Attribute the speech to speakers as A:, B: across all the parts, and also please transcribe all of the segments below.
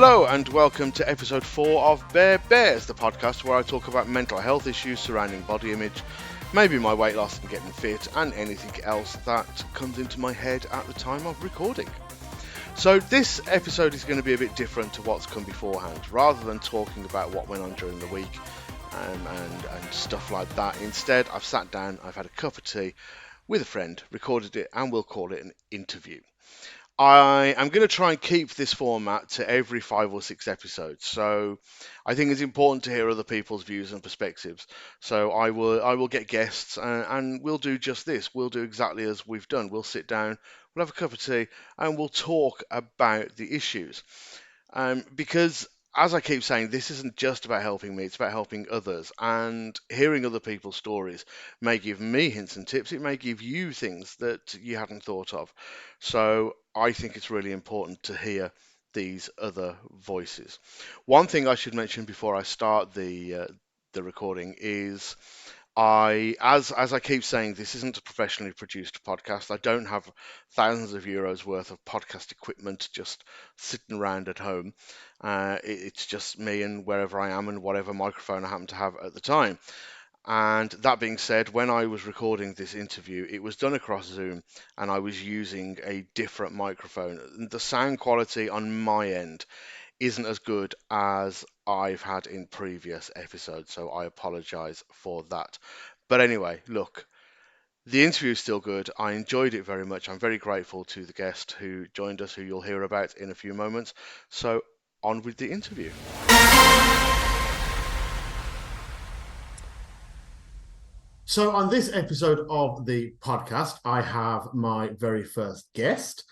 A: Hello and welcome to episode 4 of Bear Bears, the podcast where I talk about mental health issues surrounding body image, maybe my weight loss and getting fit, and anything else that comes into my head at the time of recording. So this episode is going to be a bit different to what's come beforehand. Rather than talking about what went on during the week and stuff like that, instead I've sat down, I've had a cup of tea with a friend, recorded it, and we'll call it an interview. I am going to try and keep this format to every 5 or 6 episodes. So I think it's important to hear other people's views and perspectives. So I will get guests and we'll do just this. We'll do exactly as we've done. We'll sit down, we'll have a cup of tea, and we'll talk about the issues. Because as I keep saying, this isn't just about helping me, it's about helping others. And hearing other people's stories may give me hints and tips. It may give you things that you hadn't thought of. So I think it's really important to hear these other voices. One thing I should mention before I start the recording is as I keep saying, this isn't a professionally produced podcast. I don't have thousands of euros worth of podcast equipment just sitting around at home. It's just me and wherever I am and whatever microphone I happen to have at the time. And that being said, when I was recording this interview, it was done across Zoom and I was using a different microphone. The sound quality on my end isn't as good as I've had in previous episodes, so I apologize for that. But anyway, look, the interview is still good. I enjoyed it very much. I'm very grateful to the guest who joined us, who you'll hear about in a few moments. So on with the interview.
B: So on this episode of the podcast, I have my very first guest.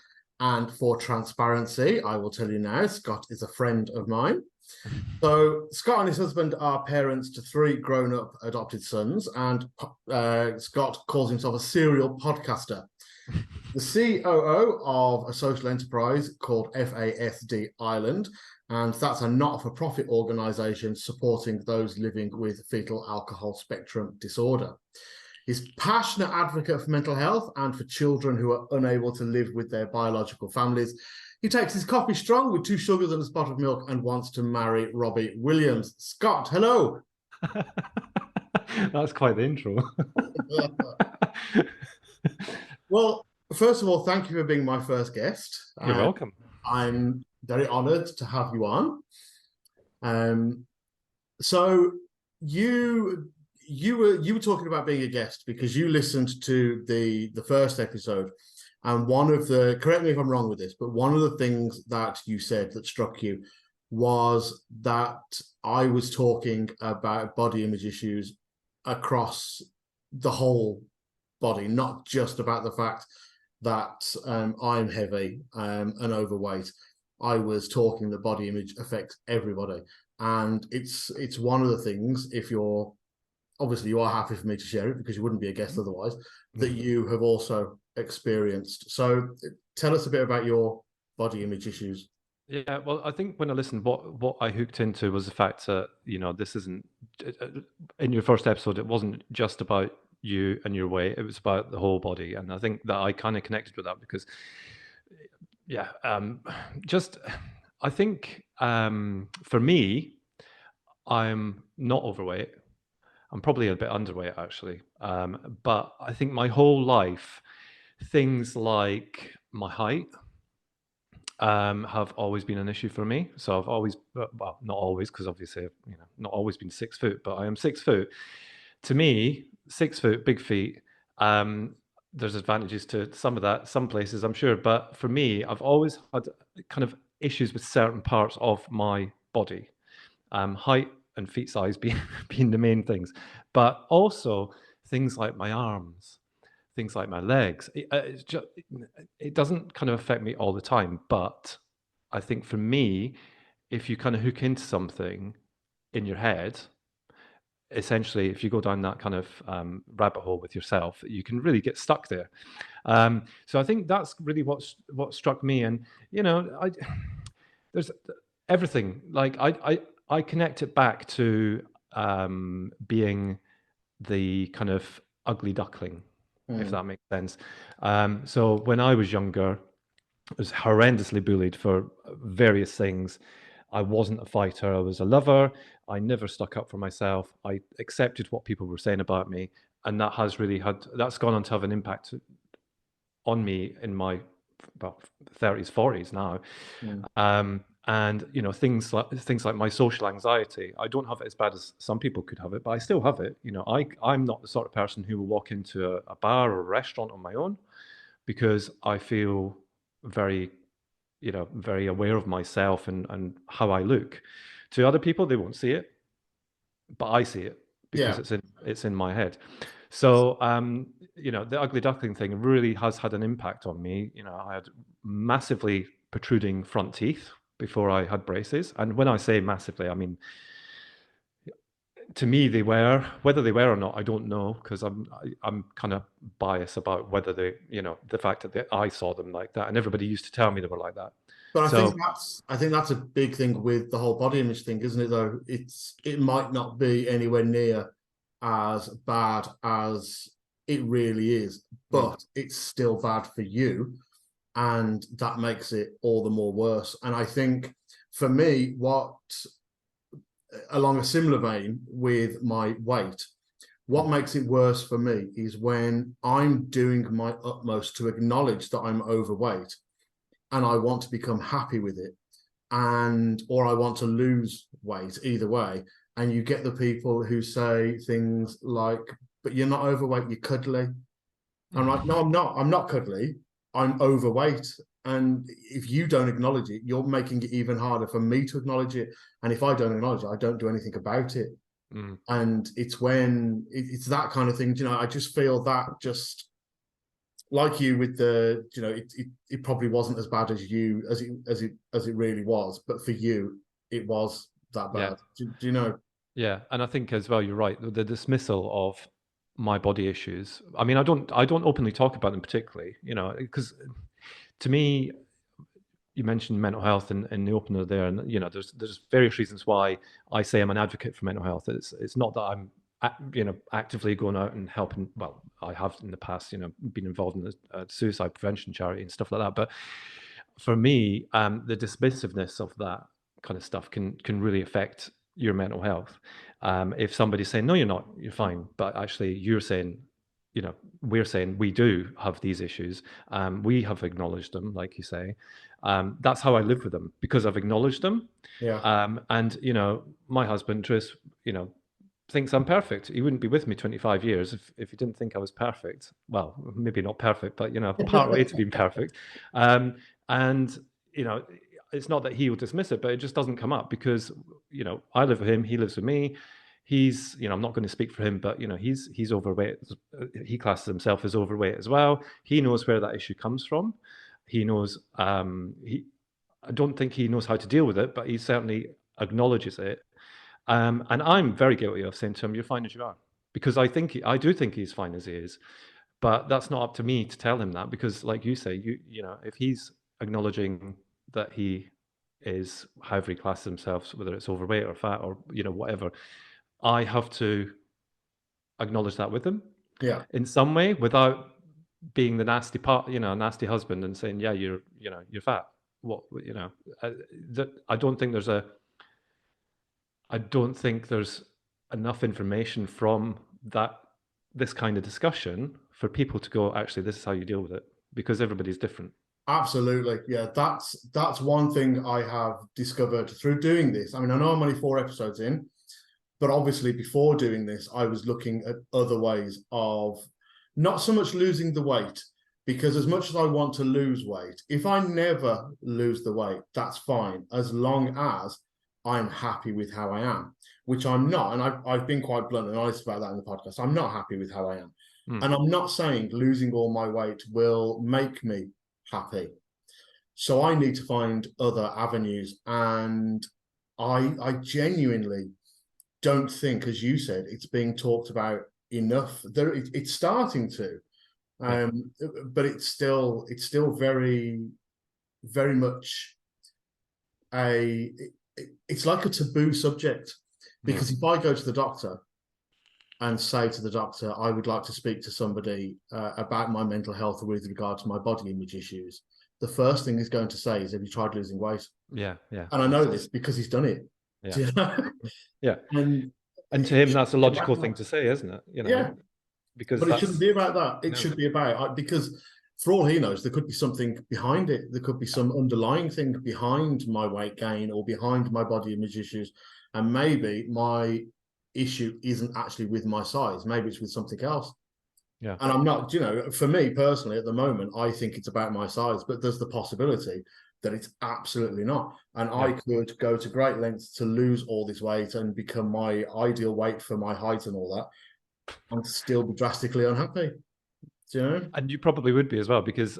B: And for transparency, I will tell you now, Scott is a friend of mine. So Scott and his husband are parents to 3 grown-up adopted sons, and Scott calls himself a serial podcaster. The COO of a social enterprise called FASD Ireland, and that's a not-for-profit organisation supporting those living with fetal alcohol spectrum disorder. He's passionate advocate for mental health and for children who are unable to live with their biological families. He takes his coffee strong with 2 sugars and a spot of milk and wants to marry Robbie Williams. Scott, hello.
C: That's quite the intro.
B: Well, first of all, thank you for being my first guest.
C: You're welcome.
B: I'm very honoured to have you on. So you were talking about being a guest because you listened to the first episode, and one of the, correct me if I'm wrong with this, but one of the things that you said that struck you was that I was talking about body image issues across the whole body, not just about the fact that I'm heavy and overweight. I was talking that body image affects everybody, and it's one of the things, if you're obviously you are happy for me to share it because you wouldn't be a guest otherwise, that you have also experienced. So tell us a bit about your body image issues.
C: Yeah, well, I think when I listened, what I hooked into was the fact that, this isn't, in your first episode, it wasn't just about you and your weight, it was about the whole body. And I think that I kind of connected with that because, I think for me, I'm not overweight. I'm probably a bit underweight, actually. But I think my whole life, things like my height have always been an issue for me. So I've always, well, not always, because obviously I've not always been 6 foot, but I am 6 foot. To me, 6 foot, big feet. There's advantages to some of that, some places, I'm sure. But for me, I've always had kind of issues with certain parts of my body. Height and feet size being the main things, but also things like my arms, things like my legs. It doesn't kind of affect me all the time, but I think for me, if you kind of hook into something in your head, essentially, if you go down that kind of rabbit hole with yourself, you can really get stuck there. So I think that's really what struck me, and there's everything. Like I connect it back to being the kind of ugly duckling, if that makes sense. So when I was younger, I was horrendously bullied for various things. I wasn't a fighter. I was a lover. I never stuck up for myself. I accepted what people were saying about me. And that has really that's gone on to have an impact on me in my 30s, 40s now. And things like my social anxiety, I don't have it as bad as some people could have it, but I still have it. I'm not the sort of person who will walk into a bar or a restaurant on my own, because I feel very very aware of myself and how I look. To other people, they won't see it, but I see it because it's in my head. So the ugly duckling thing really has had an impact on me. I had massively protruding front teeth before I had braces, and when I say massively, I mean, to me, whether they were or not, I don't know, because I'm kind of biased about whether they, the fact that I saw them like that, and everybody used to tell me they were like that.
B: But I think that's a big thing with the whole body image thing, isn't it? Though it might not be anywhere near as bad as it really is, but it's still bad for you, and that makes it all the more worse. And I think for me, along a similar vein with my weight, what makes it worse for me is when I'm doing my utmost to acknowledge that I'm overweight and I want to become happy with it, or I want to lose weight, either way. And you get the people who say things like, but you're not overweight, you're cuddly. I'm like, no, I'm not. I'm not cuddly. I'm overweight. And if you don't acknowledge it, you're making it even harder for me to acknowledge it. And if I don't acknowledge it, I don't do anything about it. And it's when it's that kind of thing. I just feel that, just like you with the, it probably wasn't as bad as you as it really was, but for you, it was that bad. Do you know?
C: Yeah, and I think as well, you're right. The dismissal of my body issues. I mean, I don't openly talk about them particularly, because to me, you mentioned mental health in the opener there, and there's various reasons why I say I'm an advocate for mental health. It's not that I'm actively going out and helping. Well, I have in the past, been involved in the suicide prevention charity and stuff like that. But for me, the dismissiveness of that kind of stuff can really affect your mental health. If somebody's saying, no, you're not, you're fine, but actually you're saying, we're saying we do have these issues. We have acknowledged them, like you say. That's how I live with them, because I've acknowledged them. And my husband, Tris, thinks I'm perfect. He wouldn't be with me 25 years if he didn't think I was perfect. Well, maybe not perfect, but part way to being perfect. And it's not that he will dismiss it, but it just doesn't come up because I live with him, he lives with me. He's I'm not going to speak for him, but he's overweight. He classes himself as overweight as well. He knows where that issue comes from. He knows I don't think he knows how to deal with it, but he certainly acknowledges it. And I'm very guilty of saying to him, "You're fine as you are," because I do think he's fine as he is. But that's not up to me to tell him that, because, like you say, if he's acknowledging that he is, however he classes himself, whether it's overweight or fat or whatever, I have to acknowledge that with him, in some way, without being the nasty nasty husband and saying, "Yeah, you're fat." I don't think there's enough information from this kind of discussion for people to go, actually, this is how you deal with it, because everybody's different.
B: Absolutely. Yeah, that's one thing I have discovered through doing this. I mean, I know I'm only 4 episodes in, but obviously before doing this, I was looking at other ways of not so much losing the weight, because as much as I want to lose weight, if I never lose the weight, that's fine, as long as I'm happy with how I am, which I'm not. And I've been quite blunt and honest about that in the podcast. I'm not happy with how I am. And I'm not saying losing all my weight will make me happy. So I need to find other avenues. And I genuinely don't think, as you said, it's being talked about enough. It's starting to, but it's still very, very much it's like a taboo subject, because if I go to the doctor and say to the doctor, I would like to speak to somebody about my mental health with regard to my body image issues, the first thing he's going to say is, have you tried losing weight?
C: Yeah.
B: And I know this because he's done it.
C: Yeah.
B: Do you know?
C: Yeah.
B: And
C: to him, that's a logical thing to say, isn't it?
B: Yeah.
C: Because
B: but it shouldn't be about that. It
C: No.
B: should be about, because for all he knows, there could be something behind it. There could be some underlying thing behind my weight gain or behind my body image issues. And maybe my issue isn't actually with my size. Maybe it's with something else.
C: Yeah.
B: And I'm not, for me personally, at the moment, I think it's about my size, but there's the possibility that it's absolutely not. And I could go to great lengths to lose all this weight and become my ideal weight for my height and all that, and still be drastically unhappy. Do you know?
C: And you probably would be as well, because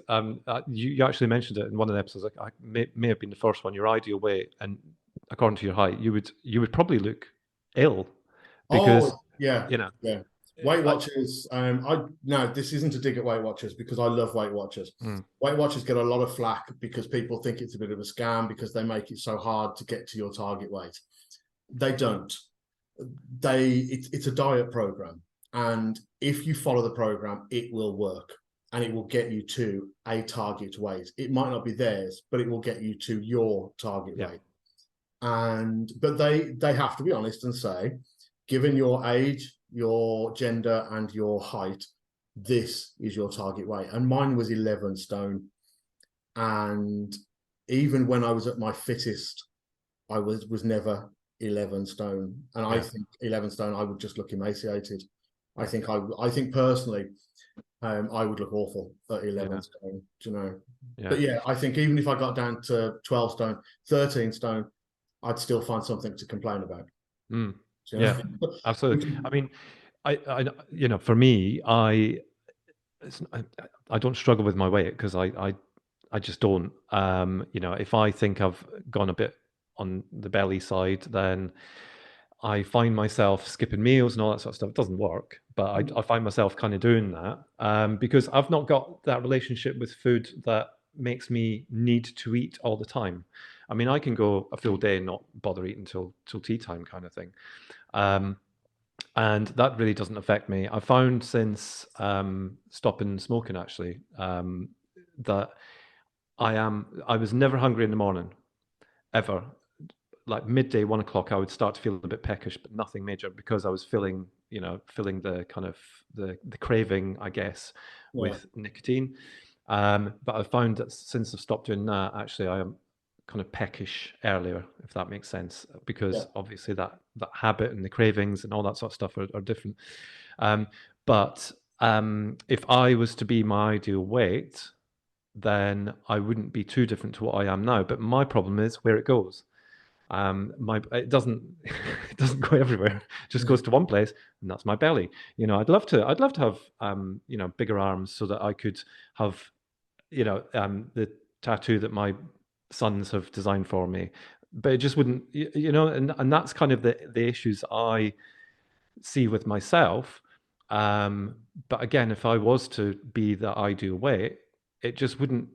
C: you actually mentioned it in one of the episodes. I may have been the first one. Your ideal weight, and according to your height, you would probably look ill, because
B: yeah. Weight Watchers. No, this isn't a dig at Weight Watchers, because I love Weight Watchers. Weight Watchers get a lot of flack because people think it's a bit of a scam because they make it so hard to get to your target weight. They don't. It's a diet program, and if you follow the program, it will work and it will get you to a target weight. It might not be theirs, but it will get you to your target weight. But they have to be honest and say, given your age, your gender, and your height, this is your target weight. And mine was 11 stone. And even when I was at my fittest, I was never 11 stone. And I think 11 stone, I would just look emaciated. I think personally, I would look awful at 11 stone, do you know? But I think even if I got down to 12 stone, 13 stone, I'd still find something to complain about.
C: Yeah, absolutely. I mean, I for me, I don't struggle with my weight, because I just don't. If I think I've gone a bit on the belly side, then I find myself skipping meals and all that sort of stuff. It doesn't work, but I find myself kind of doing that because I've not got that relationship with food that makes me need to eat all the time. I mean, I can go a full day and not bother eating till tea time, kind of thing. And that really doesn't affect me. I found since stopping smoking, actually, that I was never hungry in the morning, ever. Like midday, 1 o'clock, I would start to feel a bit peckish, but nothing major, because I was feeling the kind of the craving, I guess, with nicotine. But I found that since I've stopped doing that, actually, I am kind of peckish earlier, if that makes sense, because obviously that habit and the cravings and all that sort of stuff are different. But if I was to be my ideal weight, then I wouldn't be too different to what I am now. But my problem is where it goes. It doesn't go everywhere. It just goes to one place, and that's my belly. I'd love to have bigger arms so that I could have the tattoo that my sons have designed for me, but it just wouldn't, and that's kind of the issues I see with myself. But again, if I was to be the ideal weight, it just wouldn't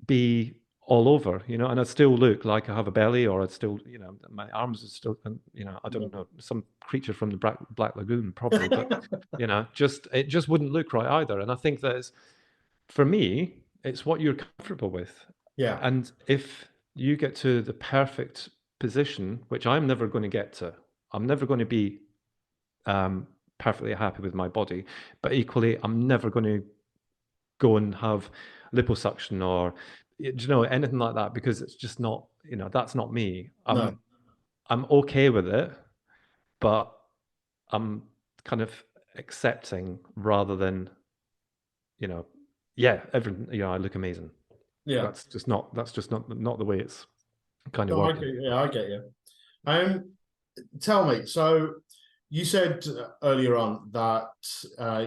C: be all over, and I'd still look like I have a belly, or I'd still, my arms are still, I don't know, some creature from the Black Lagoon probably, but it just wouldn't look right either. And I think that for me, it's what you're comfortable with.
B: Yeah.
C: And if you get to the perfect position, which I'm never going to get to, I'm never going to be perfectly happy with my body, but equally, I'm never going to go and have liposuction or anything like that, because it's just not, that's not me. I'm okay with it, but I'm kind of accepting rather than, everything, I look amazing.
B: Yeah.
C: That's just not the way it's kind of
B: No,
C: working.
B: I get you. Tell me, so you said earlier on that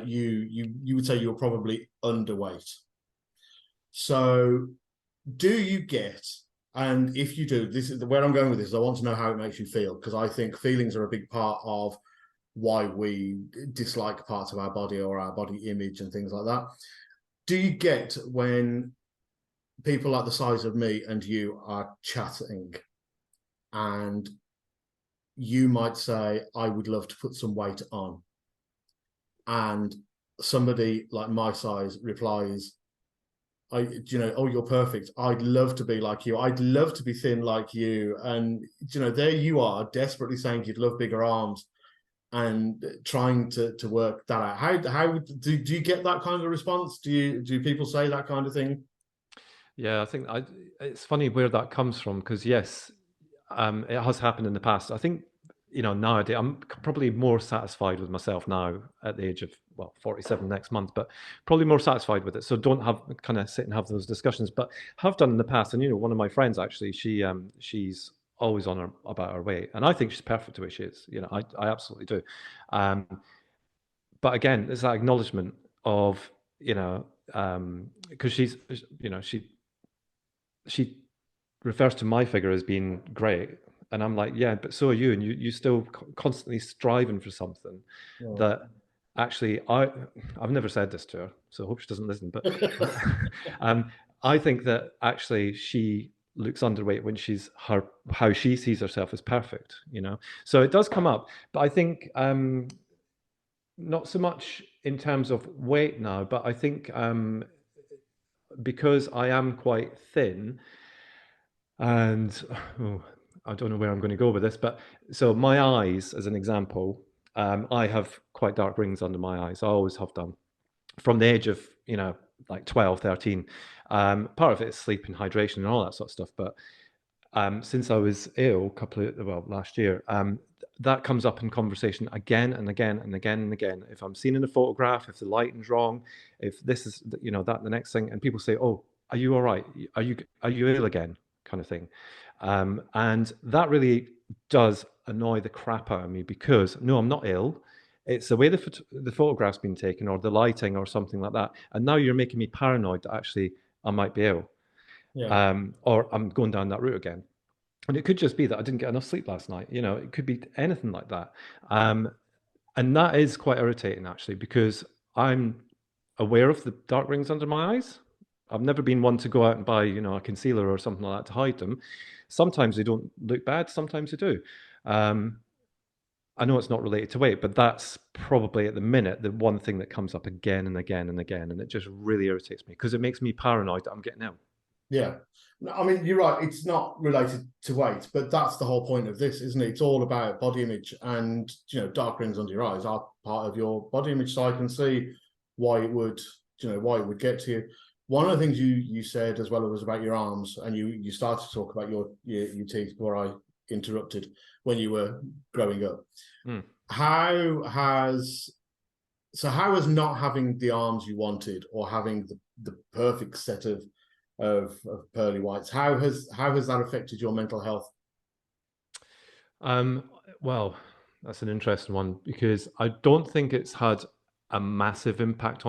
B: you would say you were probably underweight. So do you get, and if you do, this is where I'm going with this, I want to know how it makes you feel, because I think feelings are a big part of why we dislike parts of our body or our body image and things like that. Do you get when people like the size of me and you are chatting and you might say, I would love to put some weight on, and somebody like my size replies, oh, you're perfect. I'd love to be like you. I'd love to be thin like you. And, there you are desperately saying you'd love bigger arms and trying to work that out. How do you get that kind of response? Do people say that kind of thing?
C: Yeah, I think it's funny where that comes from, because yes, it has happened in the past. I think, nowadays I'm probably more satisfied with myself now at the age of, 47 next month, but probably more satisfied with it. So don't have kind of sit and have those discussions, but have done in the past. And one of my friends actually, she's always on her about her weight, and I think she's perfect the way she is. I absolutely do. Um, but again, there's that acknowledgement of, because she refers to my figure as being great, and I'm like, yeah, but so are you, and you still constantly striving for something that actually I've never said this to her, so I hope she doesn't listen, but I think that actually she looks underweight when how she sees herself as perfect, so it does come up. But I think not so much in terms of weight now, but I think because I am quite thin, and I don't know where I'm going to go with this, but so my eyes, as an example, I have quite dark rings under my eyes. I always have done from the age of, like 12, 13. Part of it is sleep and hydration and all that sort of stuff. But since I was ill last year, that comes up in conversation again and again and again and again. If I'm seen in a photograph, if the lighting's wrong, if this is, that the next thing, and people say, "Oh, are you all right? Are you ill again?" kind of thing. And that really does annoy the crap out of me, because no, I'm not ill. It's the way the photograph's been taken, or the lighting, or something like that. And now you're making me paranoid that actually I might be ill, or I'm going down that route again. And it could just be that I didn't get enough sleep last night. It could be anything like that. And that is quite irritating, actually, because I'm aware of the dark rings under my eyes. I've never been one to go out and buy, a concealer or something like that to hide them. Sometimes they don't look bad, sometimes they do. I know it's not related to weight, but that's probably at the minute the one thing that comes up again and again and again, and it just really irritates me because it makes me paranoid that I'm getting ill.
B: Yeah. No, I mean, you're right. It's not related to weight, but that's the whole point of this, isn't it? It's all about body image, and dark rings under your eyes are part of your body image. So I can see why it would, why it would get to you. One of the things you said as well was about your arms, and you started to talk about your teeth before I interrupted when you were growing up. How has not having the arms you wanted, or having the perfect set of pearly whites, how has that affected your mental health?
C: Well, that's an interesting one, because I don't think it's had a massive impact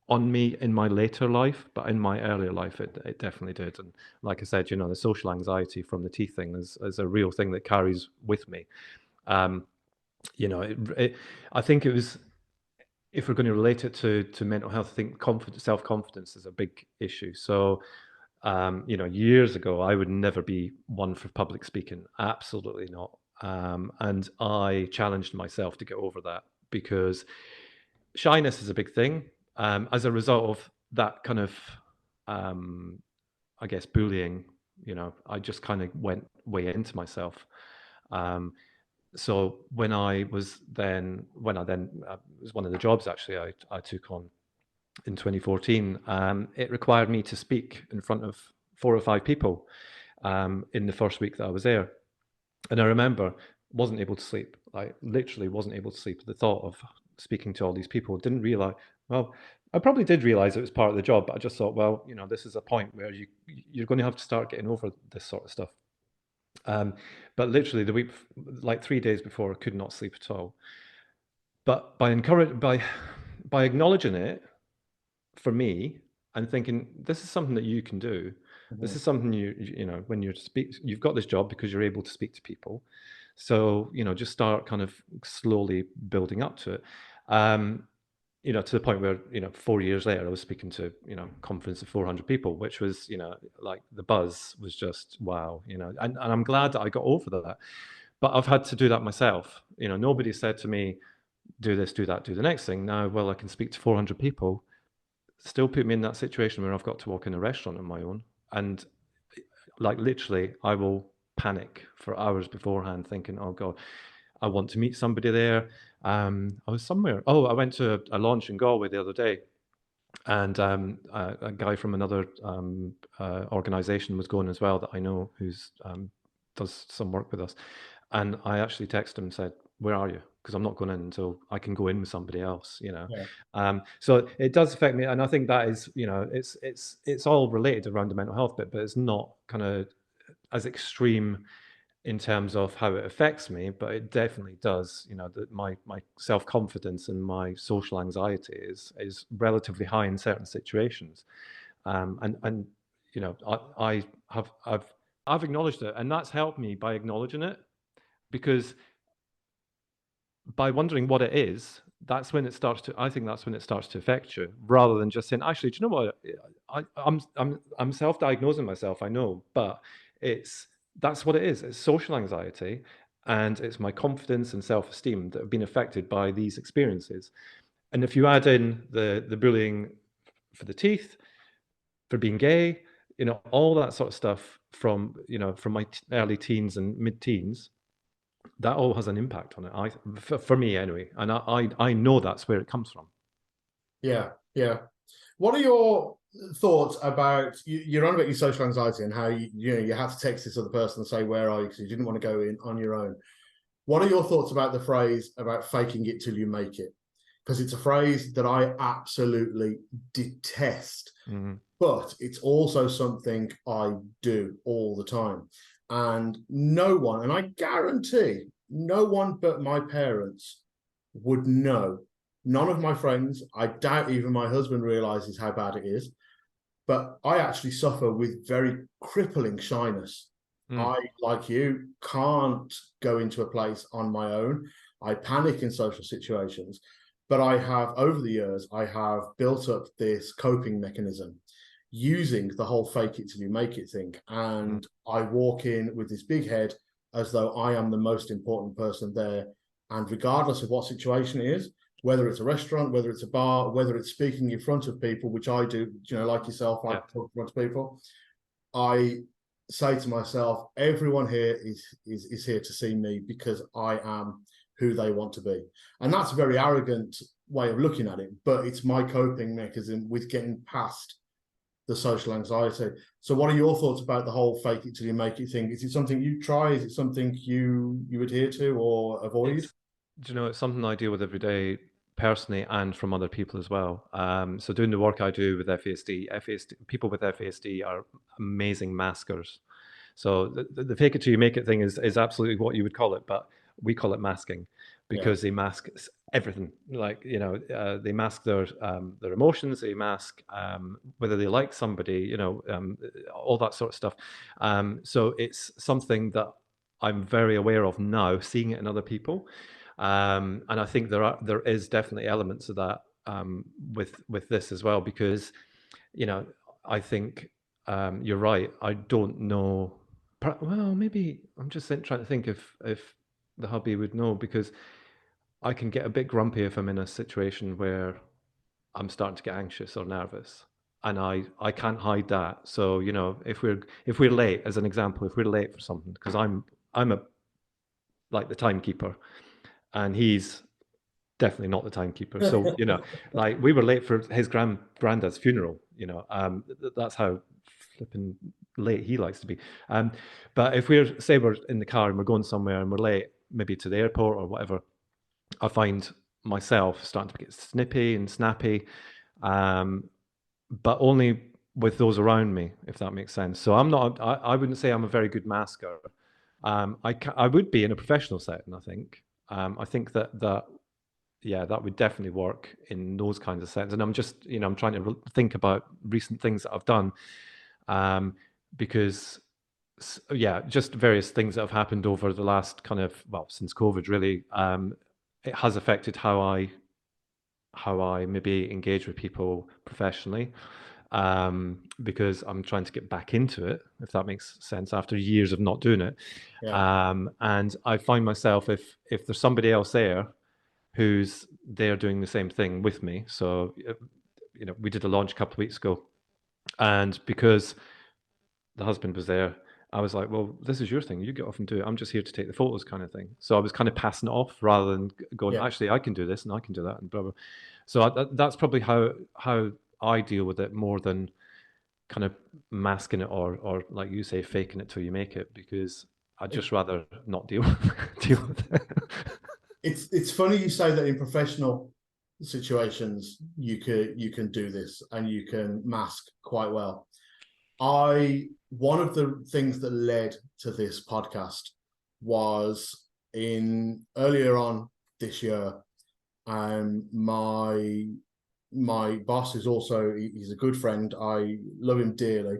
C: on me in my later life, but in my earlier life, it definitely did. And like I said, the social anxiety from the teeth thing is a real thing that carries with me. I think it was, if we're going to relate it to mental health, I think self-confidence is a big issue. So, years ago, I would never be one for public speaking. Absolutely not. And I challenged myself to get over that, because shyness is a big thing. As a result of that kind of, I guess, bullying, I just kind of went way into myself. So when I then, it was one of the jobs actually I took on in 2014, it required me to speak in front of 4 or 5 people in the first week that I was there. And I remember wasn't able to sleep. I literally wasn't able to sleep. The thought of speaking to all these people, didn't realize, well, I probably did realize it was part of the job, but I just thought, well, this is a point where you're going to have to start getting over this sort of stuff. But literally the week, like 3 days before, I could not sleep at all. But by acknowledging it, for me, and thinking, this is something that you can do. This is something when you've got this job because you're able to speak to people. So, just start kind of slowly building up to it. To the point where, 4 years later, I was speaking to, conference of 400 people, which was, like the buzz was just wow, and I'm glad that I got over that. But I've had to do that myself. Nobody said to me, do this, do that, do the next thing. Now, well, I can speak to 400 people. still put me in that situation where I've got to walk in a restaurant on my own, and like literally, I will panic for hours beforehand, thinking, "Oh God, I want to meet somebody there." I was somewhere. Oh, I went to a launch in Galway the other day, and a guy from another organization was going as well that I know, who's does some work with us. And I actually texted him and said, "Where are you?" Because I'm not going in until I can go in with somebody else, you know.
B: Yeah.
C: So it does affect me, and I think that is, you know, it's all related around the mental health bit, but it's not kind of as extreme in terms of how it affects me, but it definitely does. You know, that my self-confidence and my social anxiety is relatively high in certain situations, and you know, I've acknowledged it, and that's helped me by acknowledging it, because by wondering what it is, that's when it starts to. I think that's when it starts to affect you, rather than just saying, "Actually, do you know what? I'm self-diagnosing myself. I know, but that's what it is. It's social anxiety, and it's my confidence and self-esteem that have been affected by these experiences. And if you add in the bullying for the teeth, for being gay, you know, all that sort of stuff from, you know, from my early teens and mid-teens, that all has an impact on it. For me anyway, and I know that's where it comes from.
B: Yeah, yeah. What are your thoughts about you're on about your social anxiety and how you had to text this other person and say where are you because you didn't want to go in on your own. What are your thoughts about the phrase about faking it till you make it? Because it's a phrase that I absolutely detest, but it's also something I do all the time. And no one, and I guarantee no one but my parents would know. None of my friends, I doubt even my husband realizes how bad it is, but I actually suffer with very crippling shyness. I, like you, can't go into a place on my own. I panic in social situations, but I have, over the years, I have built up this coping mechanism using the whole fake it till you make it thing. And I walk in with this big head as though I am the most important person there. And regardless of what situation it is, whether it's a restaurant, whether it's a bar, whether it's speaking in front of people, which I do, you know, like yourself, I talk in front of people, I say to myself, everyone here is here to see me because I am who they want to be. And that's a very arrogant way of looking at it, but it's my coping mechanism with getting past the social anxiety. So what are your thoughts about the whole fake it till you make it thing? Is it something you try? Is it something you adhere to or avoid?
C: Do you know, it's something I deal with every day personally and from other people as well. So doing the work I do with FASD, people with FASD are amazing maskers. So the fake it till you make it thing is absolutely what you would call it, but we call it masking because they mask everything. Like, you know, they mask their emotions, they mask whether they like somebody, you know, all that sort of stuff. So it's something that I'm very aware of now, seeing it in other people. And I think there is definitely elements of that with this as well, because, you know, I think you're right. I don't know. Well, maybe I'm just trying to think if the hubby would know, because I can get a bit grumpy if I'm in a situation where I'm starting to get anxious or nervous, and I can't hide that. So, you know, if we're late, as an example, if we're late for something, because I'm a like the timekeeper, and he's definitely not the timekeeper. So, you know, like we were late for his granddad's funeral. You know, that's how flipping late he likes to be. But if we're in the car and we're going somewhere and we're late, maybe to the airport or whatever, I find myself starting to get snippy and snappy, but only with those around me, if that makes sense. So I'm not. I wouldn't say I'm a very good masker. I would be in a professional setting. I think that yeah, that would definitely work in those kinds of settings. And I'm just, you know, I'm trying to think about recent things that I've done, because yeah, just various things that have happened over the last kind of, well, since COVID really. It has affected how I maybe engage with people professionally, because I'm trying to get back into it, if that makes sense, after years of not doing it. And I find myself, if there's somebody else there who's there doing the same thing with me, so we did a launch a couple of weeks ago, and because the husband was there, I was like, well, this is your thing. You get off and do it. I'm just here to take the photos, kind of thing. So I was kind of passing it off rather than going, actually, I can do this and I can do that and blah blah. So that's probably how I deal with it, more than kind of masking it or like you say, faking it till you make it, because I'd just rather not deal with it.
B: It's funny you say that in professional situations you can do this and you can mask quite well. One of the things that led to this podcast was earlier on this year. My boss is also, he's a good friend. I love him dearly.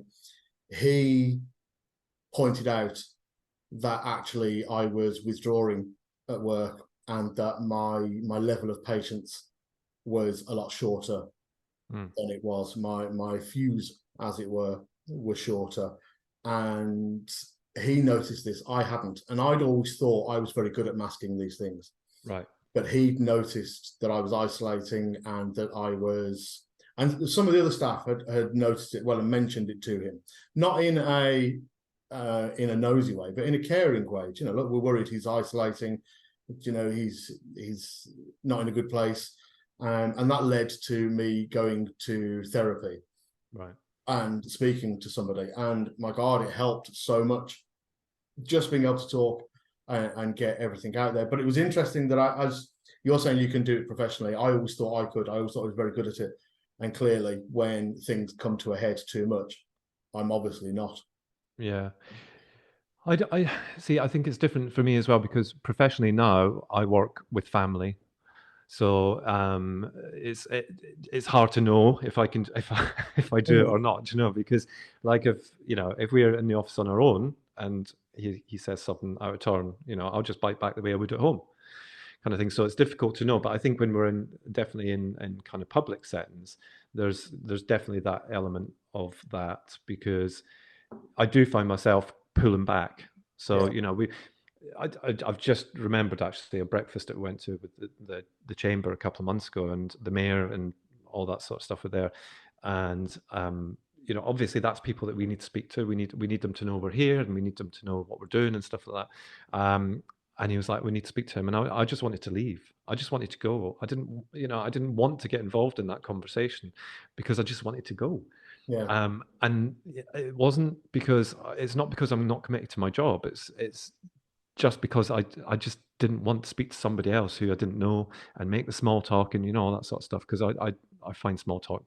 B: He pointed out that actually I was withdrawing at work and that my level of patience was a lot shorter than it was. My fuse, as it were, was shorter. And he noticed this. I hadn't. And I'd always thought I was very good at masking these things.
C: Right.
B: But he'd noticed that I was isolating and that I was, and some of the other staff had noticed it well and mentioned it to him, not in a nosy way, but in a caring way. Look, we're worried he's isolating. He's not in a good place, and that led to me going to therapy,
C: right, and
B: speaking to somebody. And my God, it helped so much, just being able to talk and get everything out there. But it was interesting that as you're saying, you can do it professionally. I always thought I could. I always thought I was very good at it. And clearly, when things come to a head too much, I'm obviously not.
C: Yeah. I see. I think it's different for me as well, because professionally now I work with family, so it's hard to know if I can if I do it or not. Because like if we're in the office on our own and he says something out of turn, I'll just bite back the way I would at home, kind of thing. So it's difficult to know. But I think when we're definitely in kind of public settings, there's definitely that element of that, because I do find myself pulling back. So I've just remembered actually a breakfast that we went to with the chamber a couple of months ago, and the mayor and all that sort of stuff were there, and obviously that's people that we need to speak to. We need them to know we're here, and we need them to know what we're doing and stuff like that. And he was like, we need to speak to him, and I just wanted to leave. I just wanted to go. I didn't want to get involved in that conversation because I just wanted to go.
B: Yeah.
C: And it wasn't because it's not because I'm not committed to my job. It's just because I just didn't want to speak to somebody else who I didn't know and make the small talk and all that sort of stuff, because I find small talk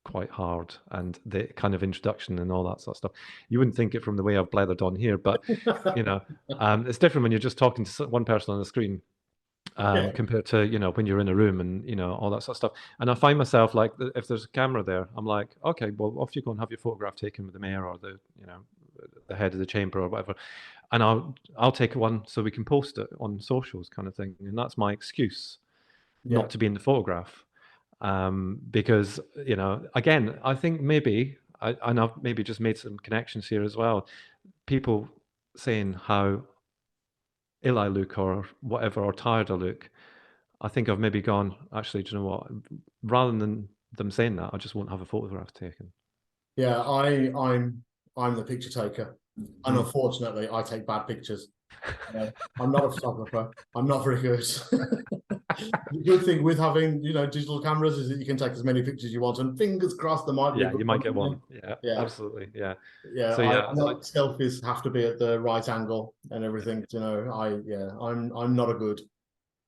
C: quite hard, and the kind of introduction and all that sort of stuff. You wouldn't think it from the way I've blathered on here, but it's different when you're just talking to one person on the screen. Compared to when you're in a room and all that sort of stuff. And I find myself like, if there's a camera there, I'm like, okay, well, off you go and have your photograph taken with the mayor or the head of the chamber or whatever, and I'll take one so we can post it on socials, kind of thing. And that's my excuse not to be in the photograph, because again, I think maybe and I've maybe just made some connections here as well. People saying how ill I look or whatever, or tired I look, I think I've maybe gone, actually, do you know what? Rather than them saying that, I just won't have a photograph taken.
B: Yeah, I'm the picture taker, and unfortunately, I take bad pictures. I'm not a photographer. I'm not very good. The good thing with having digital cameras is that you can take as many pictures as you want, and fingers crossed there might be.
C: Yeah, you might get one. Yeah, absolutely. Yeah.
B: Yeah. So selfies have to be at the right angle and everything. I'm not a good.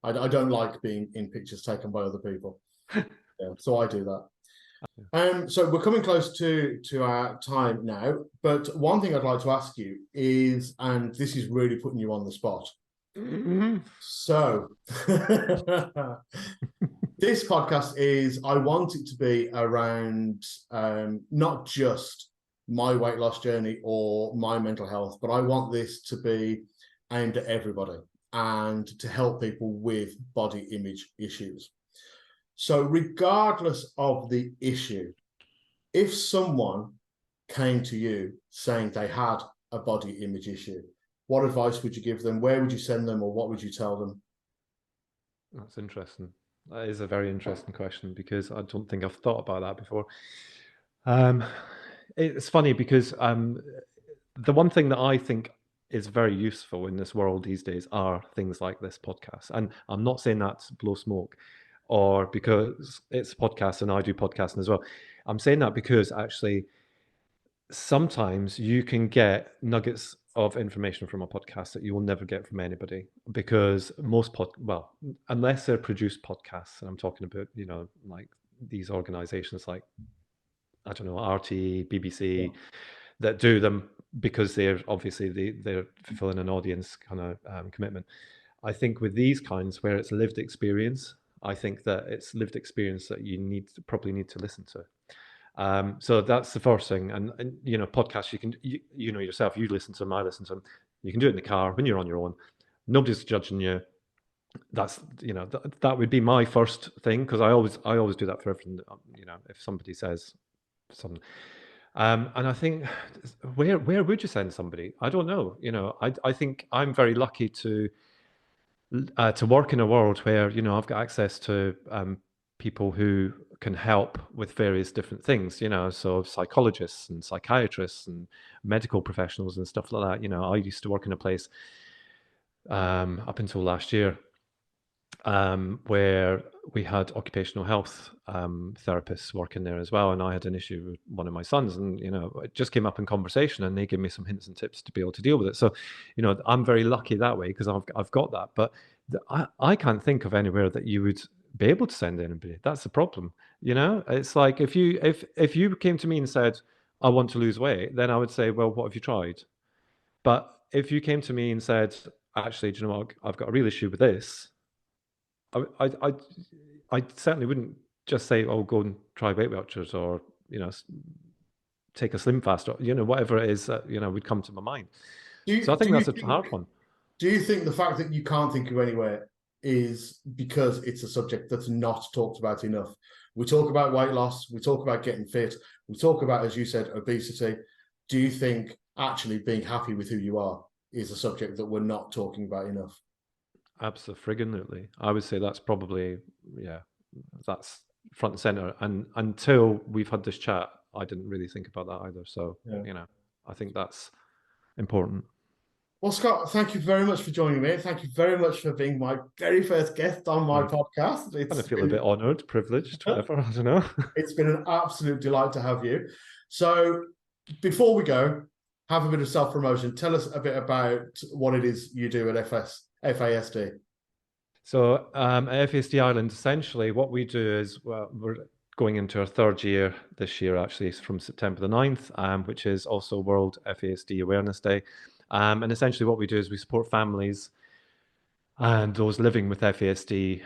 B: I don't like being in pictures taken by other people. So I do that. So we're coming close to our time now, but one thing I'd like to ask you is, and this is really putting you on the spot. So this podcast I want it to be around not just my weight loss journey or my mental health, but I want this to be aimed at everybody and to help people with body image issues. So regardless of the issue, if someone came to you saying they had a body image issue, what advice would you give them? Where would you send them, or what would you tell them?
C: That's interesting. That is a very interesting question because I don't think I've thought about that before. Um, it's funny because the one thing that I think is very useful in this world these days are things like this podcast. And I'm not saying that to blow smoke or because it's a podcast and I do podcasting as well. I'm saying that because actually sometimes you can get nuggets of information from a podcast that you will never get from anybody because well, unless they're produced podcasts, and I'm talking about, like these organizations like, I don't know, RTE, BBC, that do them because they're obviously they're fulfilling an audience kind of commitment. I think with these kinds where it's lived experience, I think that it's lived experience that you probably need to listen to. So that's the first thing. And podcasts, you can, yourself, you listen to them, I listen to them. You can do it in the car when you're on your own. Nobody's judging you. That's, that would be my first thing, because I always do that for everything. If somebody says something. And I think, where would you send somebody? I don't know. I think I'm very lucky to work in a world where I've got access to people who can help with various different things. So psychologists and psychiatrists and medical professionals and stuff like that. I used to work in a place up until last year where we had occupational health therapists working there as well, and I had an issue with one of my sons, and it just came up in conversation, and they gave me some hints and tips to be able to deal with it. So, I'm very lucky that way because I've got that. But I can't think of anywhere that you would be able to send anybody. That's the problem. It's like if you came to me and said, "I want to lose weight," then I would say, "Well, what have you tried?" But if you came to me and said, "Actually, do you know what? I've got a real issue with this," I certainly wouldn't just say, "Oh, go and try Weight Watchers," or take a Slim Fast, or whatever it is that would come to my mind. So I think that's a hard one.
B: Do you think the fact that you can't think of anywhere is because it's a subject that's not talked about enough? We talk about weight loss, we talk about getting fit, we talk about, as you said, obesity. Do you think actually being happy with who you are is a subject that we're not talking about enough?
C: Absolutely. I would say that's probably, that's front and center. And until we've had this chat, I didn't really think about that either. So, I think that's important.
B: Well, Scott, thank you very much for joining me. Thank you very much for being my very first guest on my podcast.
C: I kind of feel a bit honored, privileged, whatever. I don't know.
B: It's been an absolute delight to have you. So before we go, have a bit of self-promotion. Tell us a bit about what it is you do at FASD.
C: So at FASD Ireland, essentially what we do is, we're going into our third year this year, actually, from September the 9th, which is also World FASD Awareness Day. And essentially what we do is we support families and those living with FASD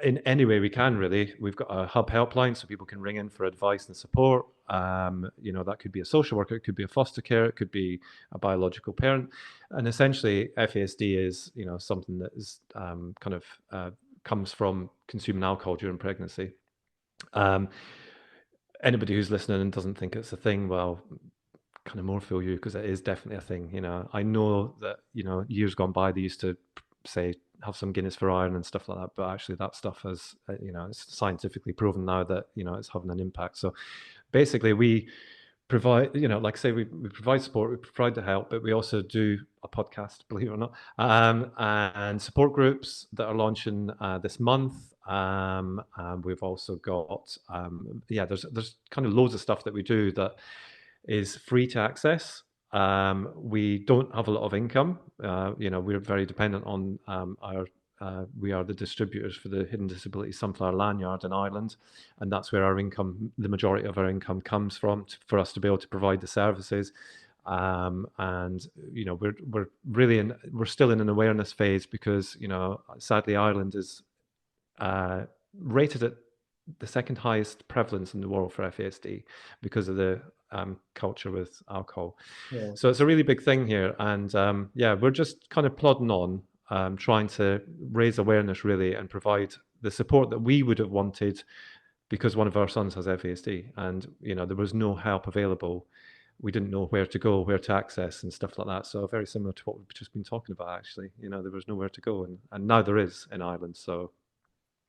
C: in any way we can, really. We've got a hub helpline so people can ring in for advice and support. That could be a social worker, it could be a foster care, it could be a biological parent. And essentially FASD is, something that is kind of comes from consuming alcohol during pregnancy. Anybody who's listening and doesn't think it's a thing, well, kind of more feel you, because it is definitely a thing. I know that years gone by they used to say have some Guinness for iron and stuff like that, but actually that stuff has it's scientifically proven now that it's having an impact. So basically we provide, like I say, we provide support, we provide the help, but we also do a podcast, believe it or not, and support groups that are launching this month. And we've also got there's kind of loads of stuff that we do that is free to access. We don't have a lot of income. We're very dependent on we are the distributors for the Hidden Disability Sunflower Lanyard in Ireland, and that's where the majority of our income comes from, for us to be able to provide the services. And we're still in an awareness phase because sadly Ireland is rated at the second highest prevalence in the world for FASD because of the culture with alcohol. Yeah. So it's a really big thing here. And we're just kind of plodding on, trying to raise awareness really and provide the support that we would have wanted, because one of our sons has FASD and there was no help available. We didn't know where to go, where to access and stuff like that. So very similar to what we've just been talking about, actually. There was nowhere to go, and now there is in Ireland. So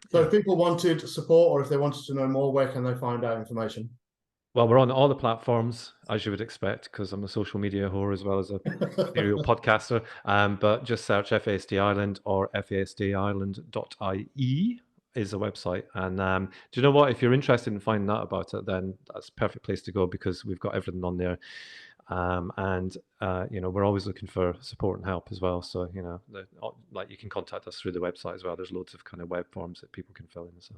B: So if people wanted support or if they wanted to know more, where can they find out information?
C: Well, we're on all the platforms, as you would expect, because I'm a social media whore as well as a serial podcaster. But just search FASD Ireland or fasdireland.ie is the website. And do you know what? If you're interested in finding out about it, then that's a perfect place to go because we've got everything on there. We're always looking for support and help as well. So, like you can contact us through the website as well. There's loads of kind of web forms that people can fill in. So.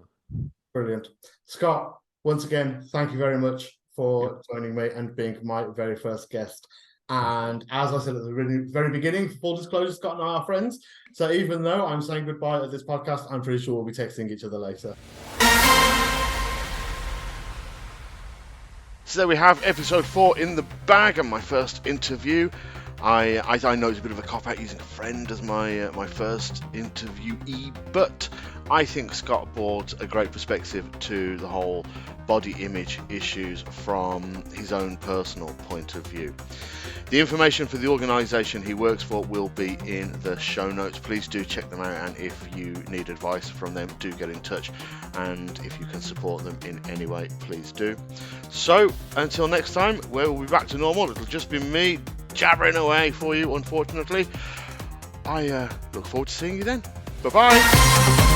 B: Brilliant. Scott, once again, thank you very much for joining me and being my very first guest. And as I said at the very beginning, full disclosure, Scott and I are friends. So even though I'm saying goodbye at this podcast, I'm pretty sure we'll be texting each other later.
A: So there we have episode 4 in the bag and my first interview. I know it's a bit of a cop-out using a friend as my first interviewee, but I think Scott brought a great perspective to the whole body image issues from his own personal point of view. The information for the organisation he works for will be in the show notes. Please do check them out, and if you need advice from them, do get in touch, and if you can support them in any way, please do. So until next time, we'll be back to normal. It'll just be me jabbering away for you, unfortunately. I look forward to seeing you then. Bye-bye.